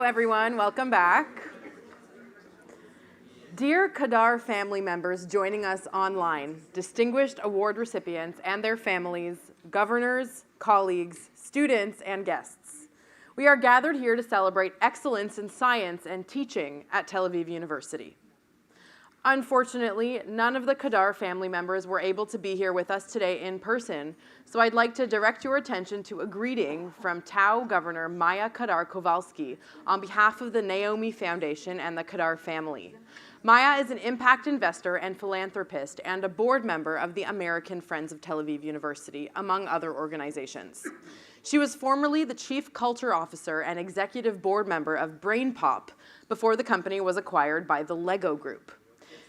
Everyone, welcome back. Dear KADAR family members joining us online, distinguished award recipients and their families, governors, colleagues, students, and guests, we are gathered here to celebrate excellence in science and teaching at Tel Aviv University. Unfortunately, none of the KADAR family members were able to be here with us today in person, so I'd like to direct your attention to a greeting from Tau Governor Maya KADAR Kowalski on behalf of the Naomi Foundation and the KADAR family. Maya is an impact investor and philanthropist and a board member of the American Friends of Tel Aviv University, among other organizations. She was formerly the Chief Culture Officer and Executive Board Member of BrainPop before the company was acquired by the Lego Group.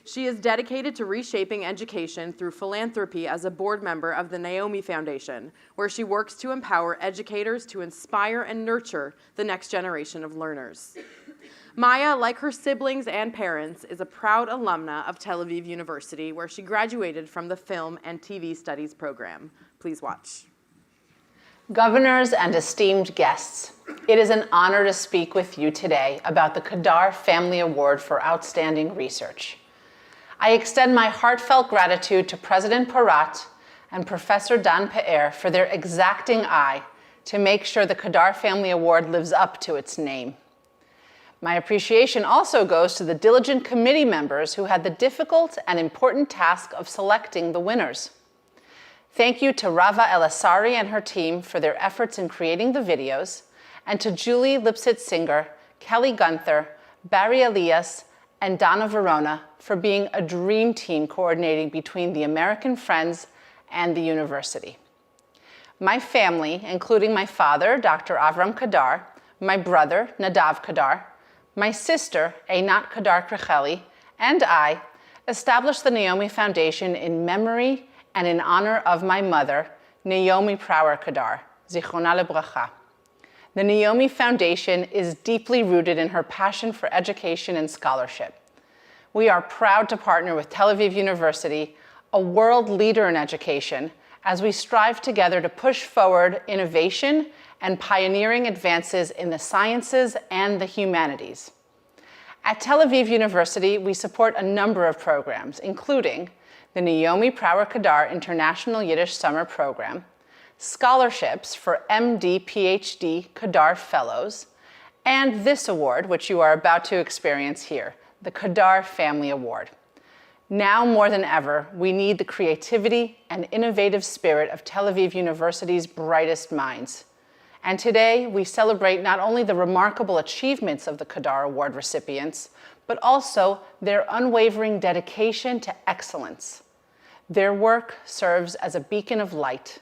She is dedicated to reshaping education through philanthropy as a board member of the Naomi Foundation, where she works to empower educators to inspire and nurture the next generation of learners. Maya, like her siblings and parents, is a proud alumna of Tel Aviv University, where she graduated from the Film and TV Studies program. Please watch. Governors and esteemed guests, it is an honor to speak with you today about the KADAR Family Award for Outstanding Research. I extend my heartfelt gratitude to President Porat and Professor Dan Pe'er for their exacting eye to make sure the KADAR Family Award lives up to its name. My appreciation also goes to the diligent committee members who had the difficult and important task of selecting the winners. Thank you to Rava Elasari and her team for their efforts in creating the videos, and to Julie Lipsitz-Singer, Kelly Gunther, Barry Elias, and Donna Verona for being a dream team coordinating between the American Friends and the university. My family, including my father, Dr. Avram KADAR, my brother, Nadav KADAR, my sister, Einat KADAR Krecheli, and I established the Naomi Foundation in memory and in honor of my mother, Naomi Prower KADAR, Zichrona Lebracha. The Naomi Foundation is deeply rooted in her passion for education and scholarship. We are proud to partner with Tel Aviv University, a world leader in education, as we strive together to push forward innovation and pioneering advances in the sciences and the humanities. At Tel Aviv University, we support a number of programs, including the Naomi Prower KADAR International Yiddish Summer Program, scholarships for MD, PhD KADAR Fellows, and this award, which you are about to experience here, the KADAR Family Award. Now more than ever, we need the creativity and innovative spirit of Tel Aviv University's brightest minds. And today, we celebrate not only the remarkable achievements of the KADAR Award recipients, but also their unwavering dedication to excellence. Their work serves as a beacon of light,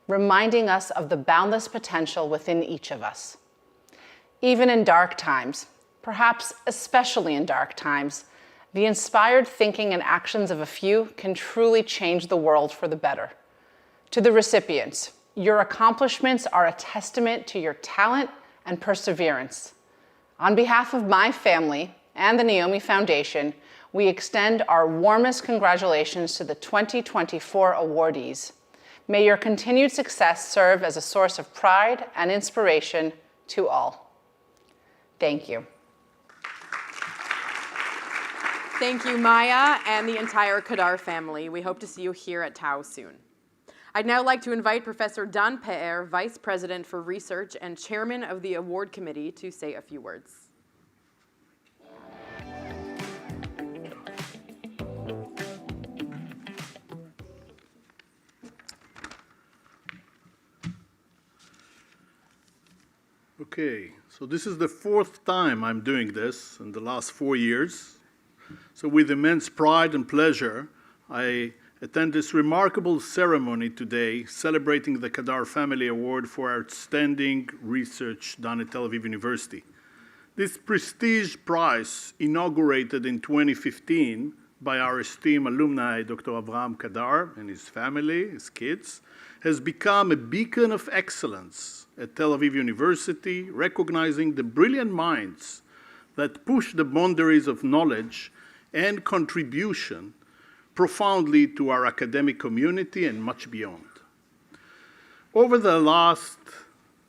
reminding us of the boundless potential within each of us. Even in dark times, perhaps especially in dark times, the inspired thinking and actions of a few can truly change the world for the better. To the recipients, your accomplishments are a testament to your talent and perseverance. On behalf of my family and the Naomi Foundation, we extend our warmest congratulations to the 2024 awardees. May your continued success serve as a source of pride and inspiration to all. Thank you. Thank you, Maya, and the entire KADAR family. We hope to see you here at Tau soon. I'd now like to invite Professor Dan Pe'er, Vice President for Research and Chairman of the Award Committee, to say a few words. Okay, so this is the fourth time I'm doing this in the last 4 years. So with immense pride and pleasure, I attend this remarkable ceremony today celebrating the KADAR Family Award for Outstanding Research done at Tel Aviv University. This prestige prize, inaugurated in 2015 by our esteemed alumni, Dr. Avraham KADAR and his family, his kids, has become a beacon of excellence at Tel Aviv University, recognizing the brilliant minds that push the boundaries of knowledge and contribution profoundly to our academic community and much beyond. Over the last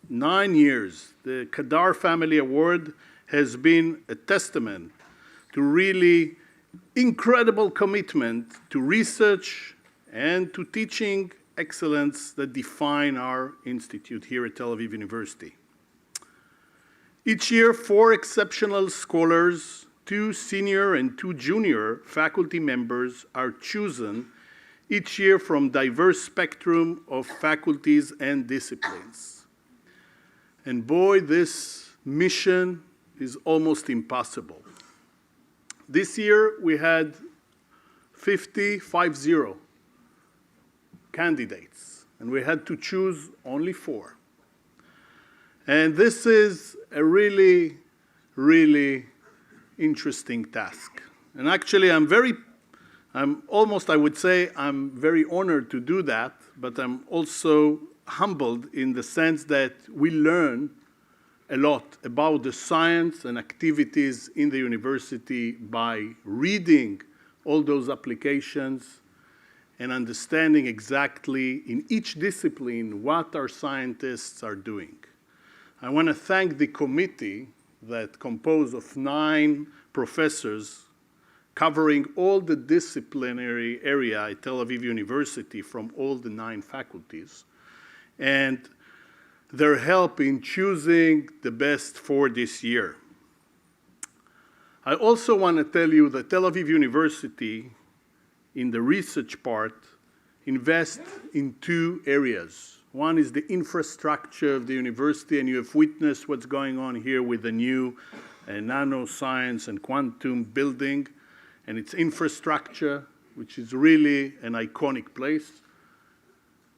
9 years, the KADAR Family Award has been a testament to really incredible commitment to research and to teaching excellence that define our institute here at Tel Aviv University. Each year, 4 exceptional scholars, 2 senior and 2 junior faculty members are chosen each year from diverse spectrum of faculties and disciplines. And boy, this mission is almost impossible. This year, we had 50 candidates, and we had to choose only 4. And this is a really, really interesting task. And actually, I'm very honored to do that, but I'm also humbled in the sense that we learn a lot about the science and activities in the university by reading all those applications and understanding exactly in each discipline what our scientists are doing. I want to thank the committee that composed of 9 professors covering all the disciplinary area at Tel Aviv University from all the 9 faculties, and their help in choosing the best for this year. I also want to tell you that Tel Aviv University, in the research part, invests in 2 areas. One is the infrastructure of the university, and you have witnessed what's going on here with the new nanoscience and quantum building and its infrastructure, which is really an iconic place,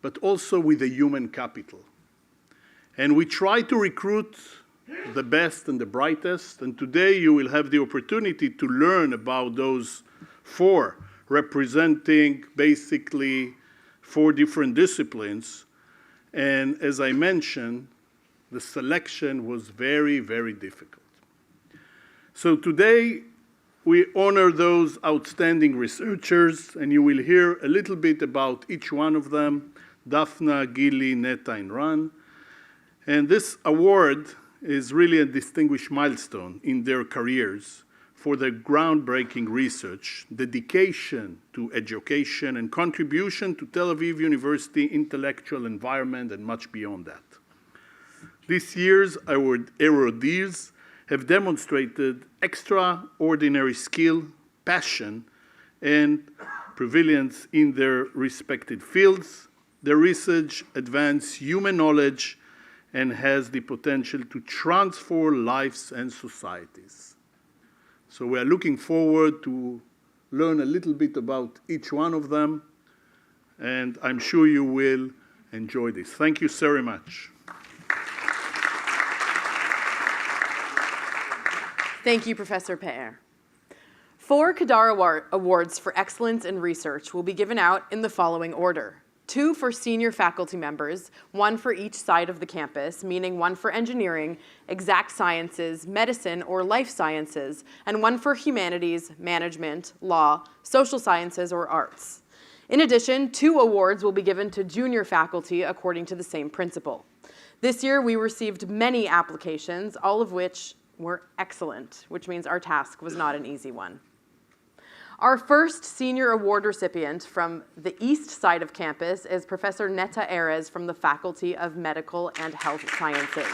but also with the human capital. And we try to recruit the best and the brightest, and today you will have the opportunity to learn about those 4, representing basically 4 different disciplines. And as I mentioned, the selection was very, very difficult. So today, we honor those outstanding researchers, and you will hear a little bit about each one of them, Dafna, Gili, Neta, and Ran. And this award is really a distinguished milestone in their careers for their groundbreaking research, dedication to education, and contribution to Tel Aviv University intellectual environment, and much beyond that. This year's awardees have demonstrated extraordinary skill, passion, and prevalence in their respected fields. Their research advances human knowledge and has the potential to transform lives and societies. So we are looking forward to learn a little bit about each one of them, and I'm sure you will enjoy this. Thank you very much. Thank you, Professor Pe'er. 4 KADAR Awards for Excellence in Research will be given out in the following order. 2 for senior faculty members, 1 for each side of the campus, meaning 1 for engineering, exact sciences, medicine, or life sciences, and 1 for humanities, management, law, social sciences, or arts. In addition, 2 awards will be given to junior faculty according to the same principle. This year, we received many applications, all of which were excellent, which means our task was not an easy one. Our first senior award recipient from the east side of campus is Professor Neta Erez from the Faculty of Medical and Health Sciences.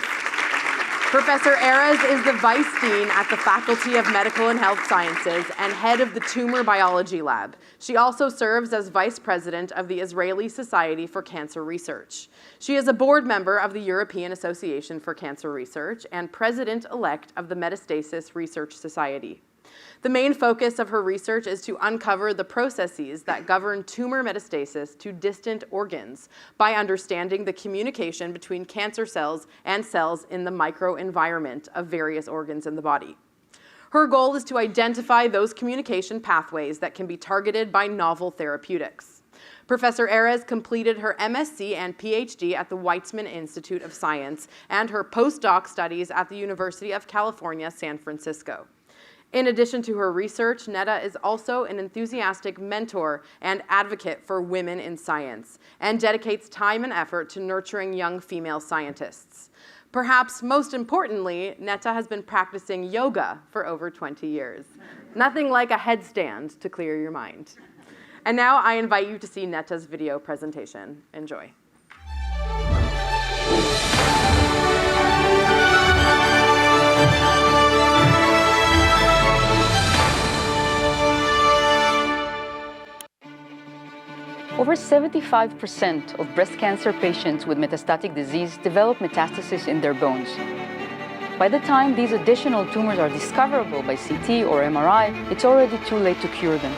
Professor Erez is the Vice Dean at the Faculty of Medical and Health Sciences and head of the Tumor Biology Lab. She also serves as Vice President of the Israeli Society for Cancer Research. She is a board member of the European Association for Cancer Research and President-elect of the Metastasis Research Society. The main focus of her research is to uncover the processes that govern tumor metastasis to distant organs by understanding the communication between cancer cells and cells in the microenvironment of various organs in the body. Her goal is to identify those communication pathways that can be targeted by novel therapeutics. Professor Erez completed her MSc and PhD at the Weizmann Institute of Science and her postdoc studies at the University of California, San Francisco. In addition to her research, Neta is also an enthusiastic mentor and advocate for women in science and dedicates time and effort to nurturing young female scientists. Perhaps most importantly, Neta has been practicing yoga for over 20 years. Nothing like a headstand to clear your mind. And now I invite you to see Neta's video presentation. Enjoy. Over 75% of breast cancer patients with metastatic disease develop metastasis in their bones. By the time these additional tumors are discoverable by CT or MRI, it's already too late to cure them.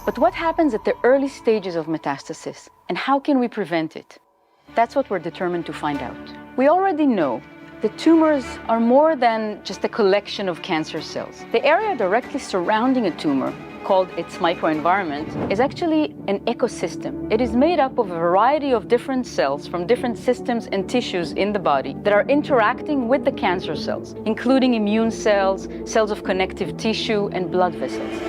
But what happens at the early stages of metastasis, and how can we prevent it? That's what we're determined to find out. We already know that tumors are more than just a collection of cancer cells. The area directly surrounding a tumor, called its microenvironment, is actually an ecosystem. It is made up of a variety of different cells from different systems and tissues in the body that are interacting with the cancer cells, including immune cells, cells of connective tissue, and blood vessels.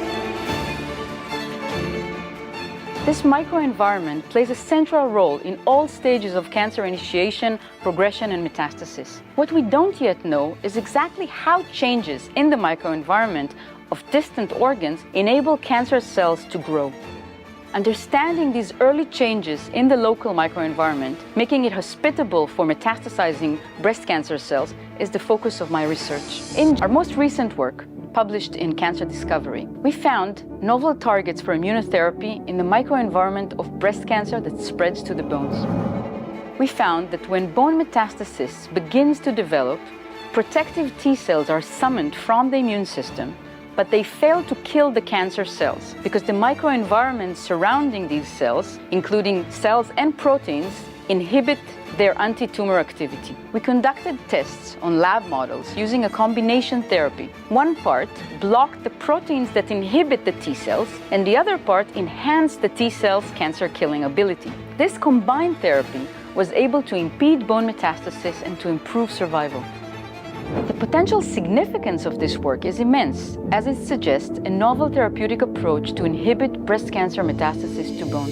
This microenvironment plays a central role in all stages of cancer initiation, progression, and metastasis. What we don't yet know is exactly how changes in the microenvironment of distant organs enable cancer cells to grow. Understanding these early changes in the local microenvironment, making it hospitable for metastasizing breast cancer cells, is the focus of my research. In our most recent work, published in Cancer Discovery, we found novel targets for immunotherapy in the microenvironment of breast cancer that spreads to the bones. We found that when bone metastasis begins to develop, protective T cells are summoned from the immune system, but they fail to kill the cancer cells because the microenvironment surrounding these cells, including cells and proteins, inhibit their anti-tumor activity. We conducted tests on lab models using a combination therapy. One part blocked the proteins that inhibit the T cells, and the other part enhanced the T cells' cancer-killing ability. This combined therapy was able to impede bone metastasis and to improve survival. The potential significance of this work is immense, as it suggests a novel therapeutic approach to inhibit breast cancer metastasis to bone.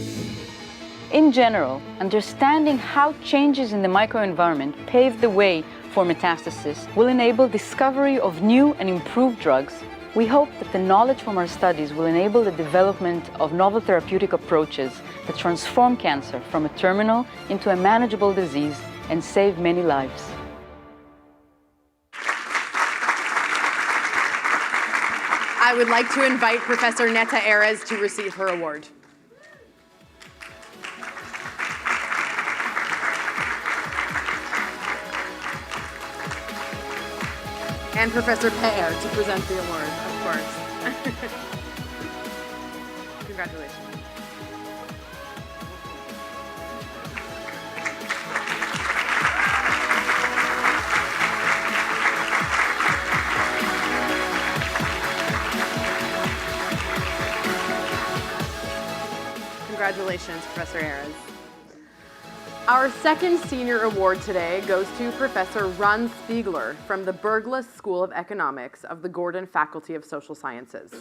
In general, understanding how changes in the microenvironment pave the way for metastasis will enable discovery of new and improved drugs. We hope that the knowledge from our studies will enable the development of novel therapeutic approaches that transform cancer from a terminal into a manageable disease and save many lives. I would like to invite Professor Neta Erez to receive her award. And Professor Pear to present the award, of course. Congratulations. Congratulations, Professor Erez. Our second senior award today goes to Professor Ron Spiegler from the Berglas School of Economics of the Gordon Faculty of Social Sciences.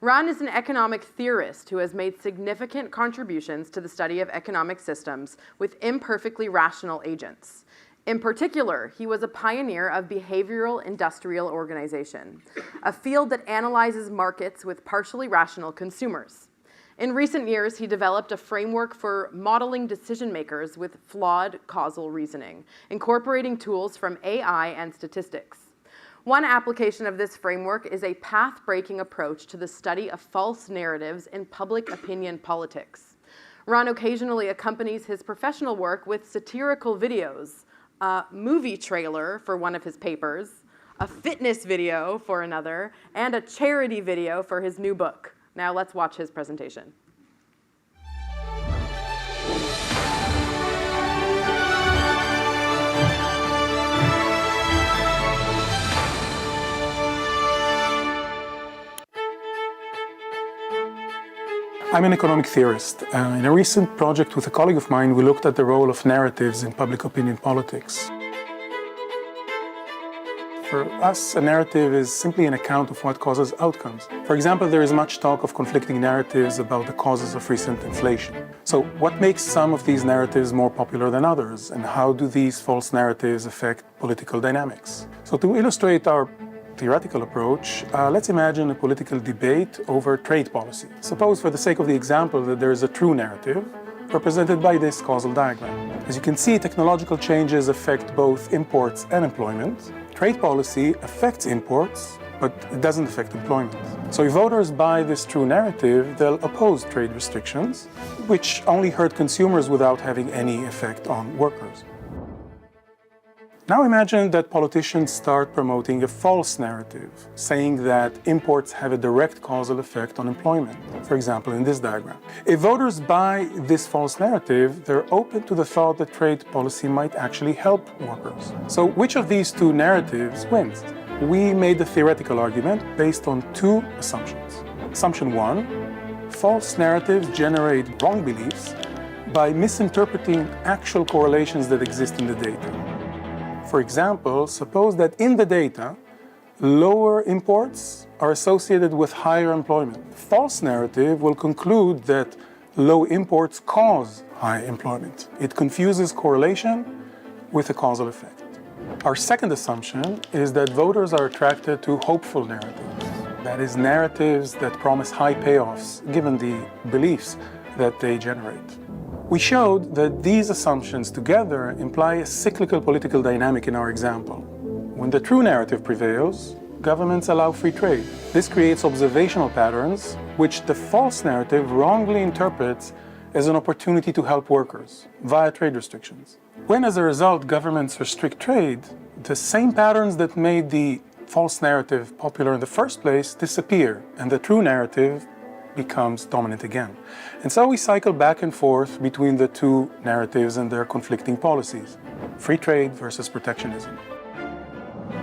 Ron is an economic theorist who has made significant contributions to the study of economic systems with imperfectly rational agents. In particular, he was a pioneer of behavioral industrial organization, a field that analyzes markets with partially rational consumers. In recent years, he developed a framework for modeling decision makers with flawed causal reasoning, incorporating tools from AI and statistics. One application of this framework is a path-breaking approach to the study of false narratives in public opinion politics. Ron occasionally accompanies his professional work with satirical videos, a movie trailer for one of his papers, a fitness video for another, and a charity video for his new book. Now let's watch his presentation. I'm an economic theorist. In a recent project with a colleague of mine, we looked at the role of narratives in public opinion politics. For us, a narrative is simply an account of what causes outcomes. For example, there is much talk of conflicting narratives about the causes of recent inflation. So what makes some of these narratives more popular than others, and how do these false narratives affect political dynamics? So to illustrate our theoretical approach, let's imagine a political debate over trade policy. Suppose, for the sake of the example, that there is a true narrative represented by this causal diagram. As you can see, technological changes affect both imports and employment. Trade policy affects imports, but it doesn't affect employment. So if voters buy this true narrative, they'll oppose trade restrictions, which only hurt consumers without having any effect on workers. Now imagine that politicians start promoting a false narrative, saying that imports have a direct causal effect on employment, for example, in this diagram. If voters buy this false narrative, they're open to the thought that trade policy might actually help workers. So which of these two narratives wins? We made the theoretical argument based on two assumptions. Assumption one, false narratives generate wrong beliefs by misinterpreting actual correlations that exist in the data. For example, suppose that in the data, lower imports are associated with higher employment. False narrative will conclude that low imports cause high employment. It confuses correlation with a causal effect. Our second assumption is that voters are attracted to hopeful narratives. That is, narratives that promise high payoffs given the beliefs that they generate. We showed that these assumptions together imply a cyclical political dynamic in our example. When the true narrative prevails, governments allow free trade. This creates observational patterns, which the false narrative wrongly interprets as an opportunity to help workers via trade restrictions. When, as a result, governments restrict trade, the same patterns that made the false narrative popular in the first place disappear, and the true narrative becomes dominant again. And so we cycle back and forth between the two narratives and their conflicting policies, free trade versus protectionism.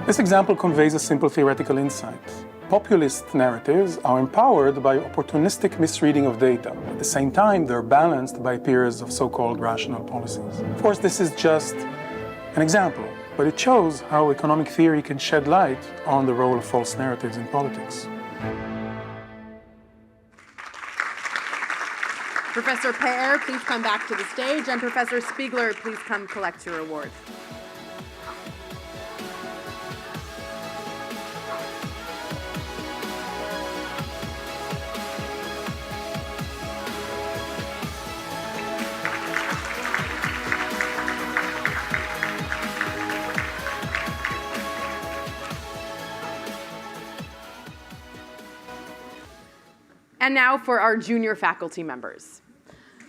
This example conveys a simple theoretical insight. Populist narratives are empowered by opportunistic misreading of data. At the same time, they're balanced by periods of so-called rational policies. Of course, this is just an example, but it shows how economic theory can shed light on the role of false narratives in politics. Professor Pear, please come back to the stage, and Professor Spiegler, please come collect your award. And now for our junior faculty members.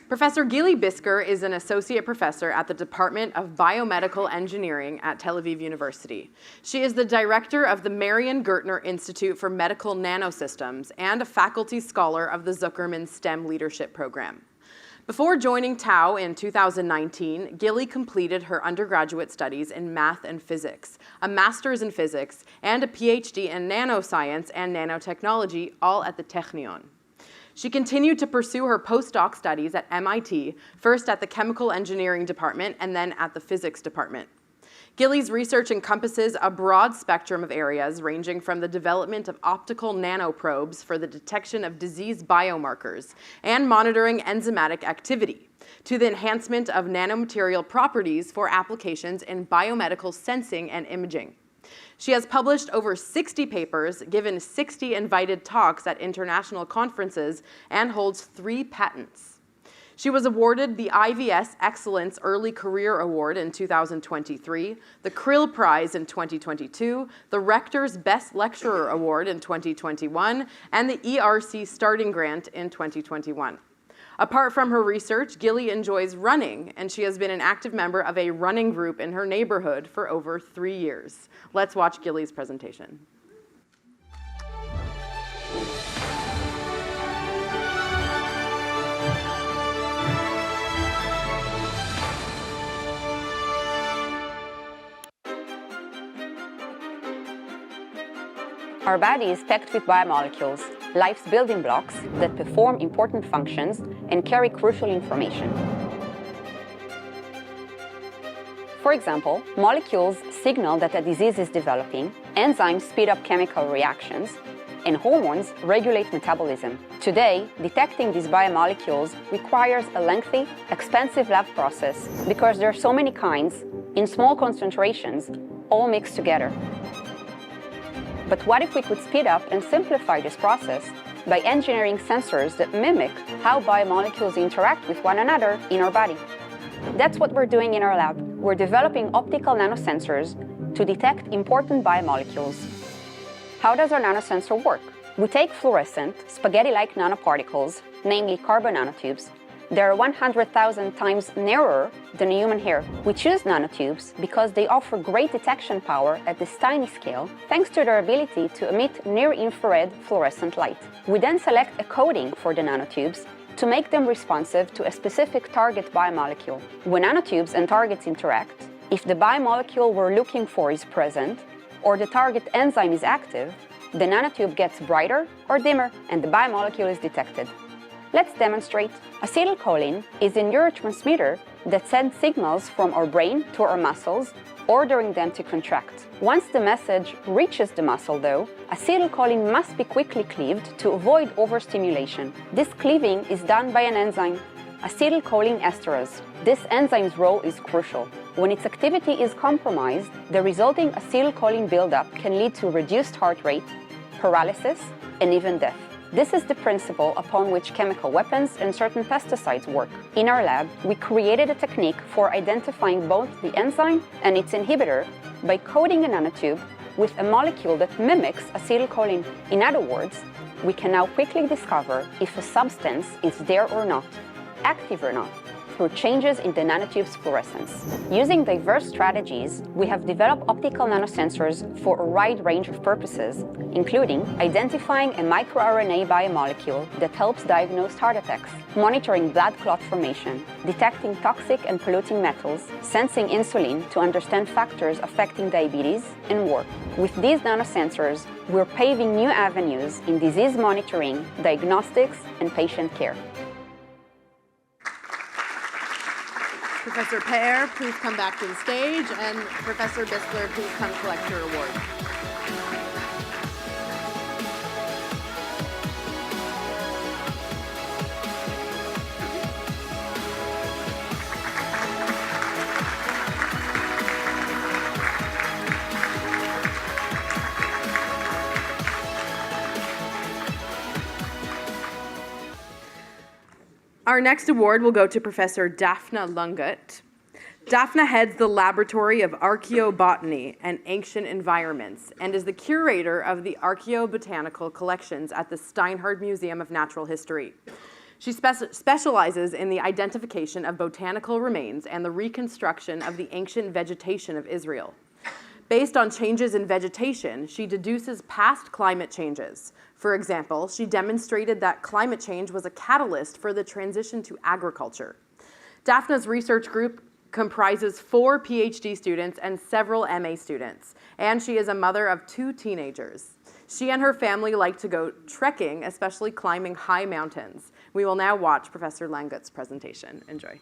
Professor Gili Bisker is an associate professor at the Department of Biomedical Engineering at Tel Aviv University. She is the director of the Marion Gertner Institute for Medical Nanosystems and a faculty scholar of the Zuckerman STEM Leadership Program. Before joining Tau in 2019, Gili completed her undergraduate studies in math and physics, a master's in physics, and a PhD in nanoscience and nanotechnology, all at the Technion. She continued to pursue her postdoc studies at MIT, first at the Chemical Engineering Department and then at the Physics Department. Gili's research encompasses a broad spectrum of areas ranging from the development of optical nanoprobes for the detection of disease biomarkers and monitoring enzymatic activity, to the enhancement of nanomaterial properties for applications in biomedical sensing and imaging. She has published over 60 papers, given 60 invited talks at international conferences, and holds 3 patents. She was awarded the IVS Excellence Early Career Award in 2023, the Krill Prize in 2022, the Rector's Best Lecturer Award in 2021, and the ERC Starting Grant in 2021. Apart from her research, Gili enjoys running, and she has been an active member of a running group in her neighborhood for over 3 years. Let's watch Gili's presentation. Our body is packed with biomolecules, life's building blocks that perform important functions and carry crucial information. For example, molecules signal that a disease is developing, enzymes speed up chemical reactions, and hormones regulate metabolism. Today, detecting these biomolecules requires a lengthy, expensive lab process because there are so many kinds, in small concentrations, all mixed together. But what if we could speed up and simplify this process by engineering sensors that mimic how biomolecules interact with one another in our body? That's what we're doing in our lab. We're developing optical nanosensors to detect important biomolecules. How does our nanosensor work? We take fluorescent, spaghetti-like nanoparticles, namely carbon nanotubes. They are 100,000 times narrower than a human hair. We choose nanotubes because they offer great detection power at this tiny scale, thanks to their ability to emit near-infrared fluorescent light. We then select a coating for the nanotubes to make them responsive to a specific target biomolecule. When nanotubes and targets interact, if the biomolecule we're looking for is present, or the target enzyme is active, the nanotube gets brighter or dimmer, and the biomolecule is detected. Let's demonstrate. Acetylcholine is a neurotransmitter that sends signals from our brain to our muscles, ordering them to contract. Once the message reaches the muscle, though, acetylcholine must be quickly cleaved to avoid overstimulation. This cleaving is done by an enzyme, acetylcholine esterase. This enzyme's role is crucial. When its activity is compromised, the resulting acetylcholine buildup can lead to reduced heart rate, paralysis, and even death. This is the principle upon which chemical weapons and certain pesticides work. In our lab, we created a technique for identifying both the enzyme and its inhibitor by coating a nanotube with a molecule that mimics acetylcholine. In other words, we can now quickly discover if a substance is there or not, active or not, through changes in the nanotube's fluorescence. Using diverse strategies, we have developed optical nanosensors for a wide range of purposes, including identifying a microRNA biomolecule that helps diagnose heart attacks, monitoring blood clot formation, detecting toxic and polluting metals, sensing insulin to understand factors affecting diabetes, and more. With these nanosensors, we're paving new avenues in disease monitoring, diagnostics, and patient care. Professor Pear, please come back to the stage, and Professor Bisker, please come collect your award. Our next award will go to Professor Dafna Langgut. Dafna heads the Laboratory of Archaeobotany and Ancient Environments and is the curator of the Archaeobotanical collections at the Steinhardt Museum of Natural History. She specializes in the identification of botanical remains and the reconstruction of the ancient vegetation of Israel. Based on changes in vegetation, she deduces past climate changes. For example, she demonstrated that climate change was a catalyst for the transition to agriculture. Dafna's research group comprises 4 PhD students and several MA students, and she is a mother of 2 teenagers. She and her family like to go trekking, especially climbing high mountains. We will now watch Professor Langgut's presentation. Enjoy.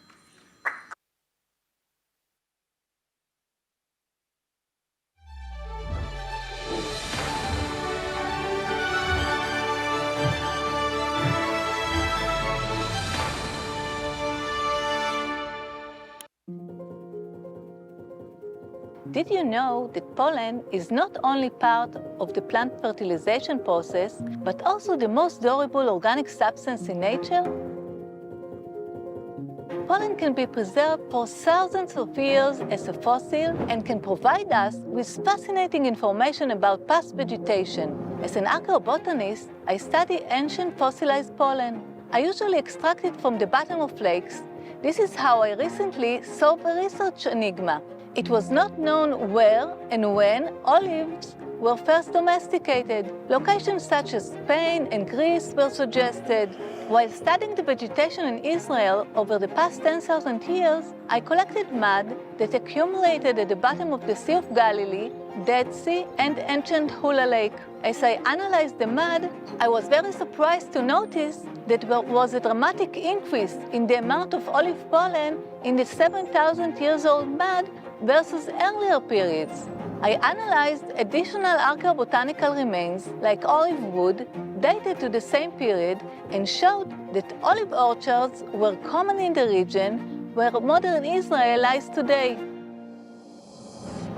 Did you know that pollen is not only part of the plant fertilization process, but also the most durable organic substance in nature? Pollen can be preserved for thousands of years as a fossil and can provide us with fascinating information about past vegetation. As an archaeobotanist, I study ancient fossilized pollen. I usually extract it from the bottom of lakes. This is how I recently solved a research enigma. It was not known where and when olives were first domesticated. Locations such as Spain and Greece were suggested. While studying the vegetation in Israel over the past 10,000 years, I collected mud that accumulated at the bottom of the Sea of Galilee, Dead Sea, and ancient Hula Lake. As I analyzed the mud, I was very surprised to notice that there was a dramatic increase in the amount of olive pollen in the 7,000 years old mud versus earlier periods. I analyzed additional archaeobotanical remains like olive wood dated to the same period and showed that olive orchards were common in the region where modern Israel lies today.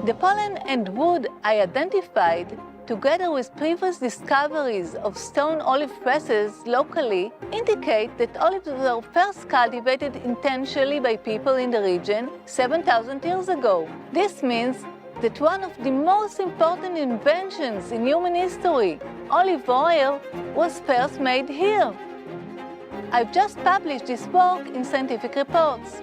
The pollen and wood I identified, together with previous discoveries of stone olive presses locally, indicate that olives were first cultivated intentionally by people in the region 7,000 years ago. This means that one of the most important inventions in human history, olive oil, was first made here. I've just published this work in scientific reports.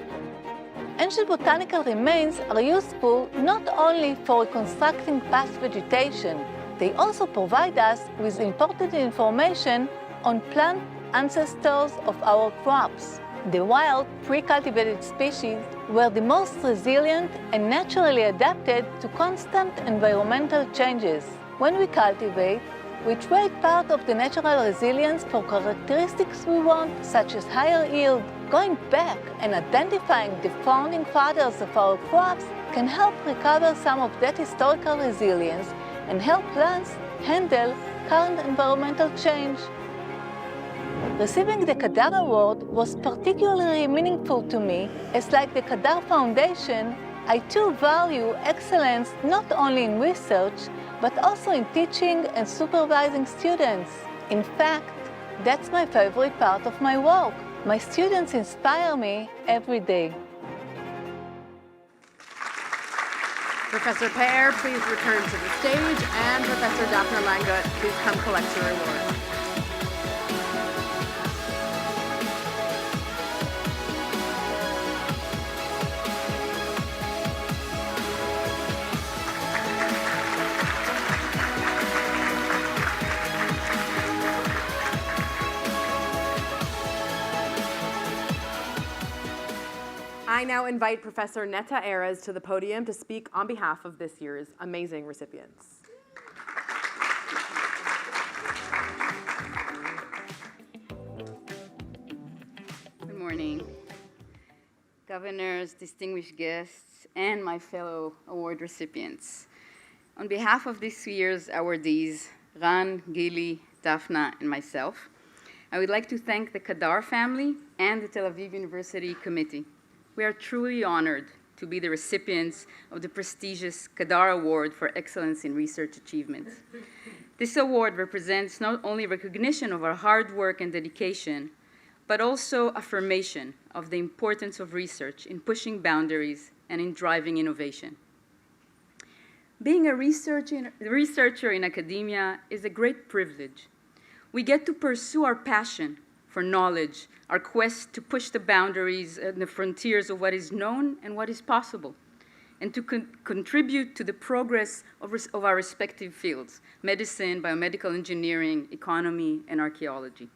Ancient botanical remains are useful not only for reconstructing past vegetation, they also provide us with important information on plant ancestors of our crops. The wild, pre-cultivated species were the most resilient and naturally adapted to constant environmental changes. When we cultivate, we trade part of the natural resilience for characteristics we want, such as higher yield. Going back and identifying the founding fathers of our crops can help recover some of that historical resilience and help plants handle current environmental change. Receiving the KADAR Award was particularly meaningful to me, as like the KADAR Foundation, I too value excellence not only in research, but also in teaching and supervising students. In fact, that's my favorite part of my work. My students inspire me every day. Professor Pear, please return to the stage, and Professor Dafna Langgut, please come collect your award. I now invite Professor Neta Erez to the podium to speak on behalf of this year's amazing recipients. Good morning, governors, distinguished guests, and my fellow award recipients. On behalf of this year's awardees, Ran, Gili, Dafna, and myself, I would like to thank the KADAR family and the Tel Aviv University Committee. We are truly honored to be the recipients of the prestigious KADAR Award for Excellence in Research Achievements. This award represents not only recognition of our hard work and dedication, but also affirmation of the importance of research in pushing boundaries and in driving innovation. Being a researcher in academia is a great privilege. We get to pursue our passion for knowledge, our quest to push the boundaries and the frontiers of what is known and what is possible, and to contribute to the progress of our respective fields, medicine, biomedical engineering, economy, and archaeology.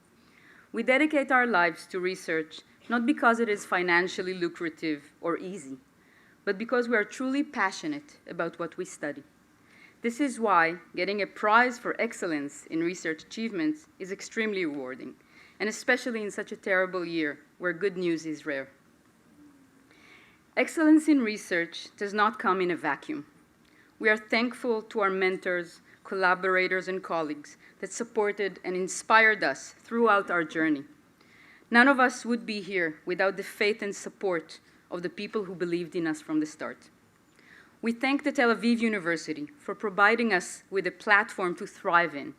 We dedicate our lives to research not because it is financially lucrative or easy, but because we are truly passionate about what we study. This is why getting a prize for excellence in research achievements is extremely rewarding, and especially in such a terrible year where good news is rare. Excellence in research does not come in a vacuum. We are thankful to our mentors, collaborators, and colleagues that supported and inspired us throughout our journey. None of us would be here without the faith and support of the people who believed in us from the start. We thank the Tel Aviv University for providing us with a platform to thrive in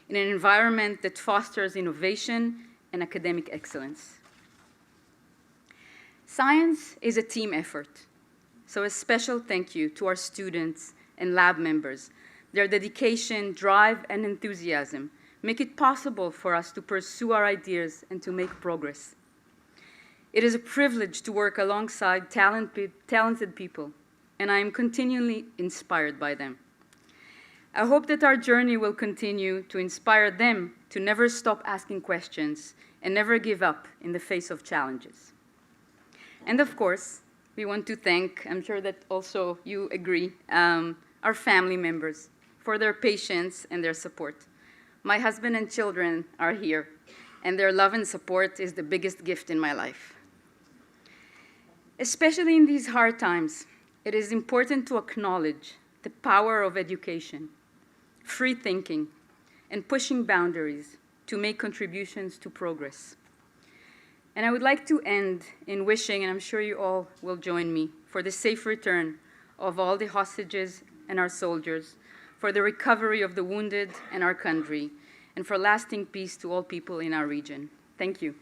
an environment that fosters innovation and academic excellence. Science is a team effort, so a special thank you to our students and lab members. Their dedication, drive, and enthusiasm make it possible for us to pursue our ideas and to make progress. It is a privilege to work alongside talented people, and I am continually inspired by them. I hope that our journey will continue to inspire them to never stop asking questions and never give up in the face of challenges. And of course, we want to thank, I'm sure that also you agree, our family members for their patience and their support. My husband and children are here, and their love and support is the biggest gift in my life. Especially in these hard times, it is important to acknowledge the power of education, free thinking, and pushing boundaries to make contributions to progress. And I would like to end in wishing, and I'm sure you all will join me, for the safe return of all the hostages and our soldiers, for the recovery of the wounded and our country, and for lasting peace to all people in our region. Thank you.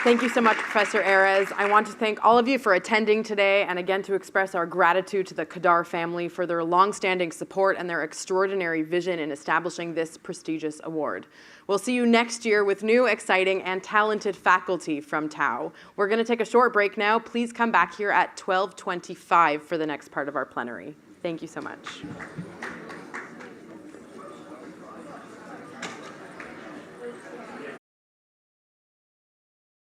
Thank you so much, Professor Erez. I want to thank all of you for attending today, and again to express our gratitude to the KADAR family for their longstanding support and their extraordinary vision in establishing this prestigious award. We'll see you next year with new, exciting, and talented faculty from TAU. We're going to take a short break now. Please come back here at 12:25 for the next part of our plenary. Thank you so much.